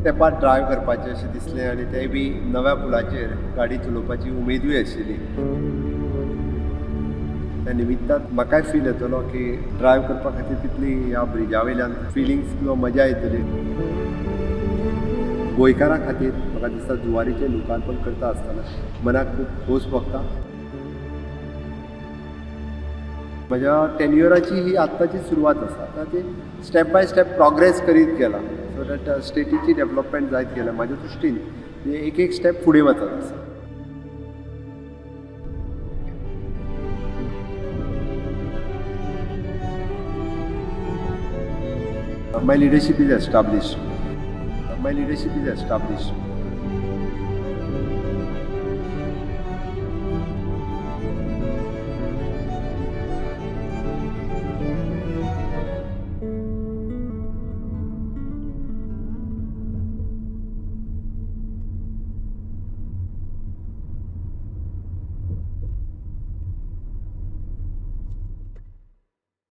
तेंपार ड्रायव्ह करपाचें अशें दिसलें आनी तेंय बी नव्या पुलाचेर गाडी चलोवपाची उमेदूय आशिल्ली. त्या निमित्तान म्हाकाय फील येतलो की ड्रायव्ह करपा खातीर तितली ह्या ब्रिजा वयल्यान फिलिंग्स किंवा मजा येतली. गोंयकारां खातीर म्हाका दिसता जुवारीचें लोकार्पण करता आसतना मनाक खूब खोस भोगता. म्हज्या टेन्युअराची ही आत्ताची सुरवात आसा. आतां ती स्टेप बाय स्टेप प्रोग्रेस करीत गेला सो दॅट स्टेटीची डेव्हलपमेंट जायत गेल्या. म्हाज्या दृश्टीन एक एक स्टेप फुडें वचत आसा. My leadership is established.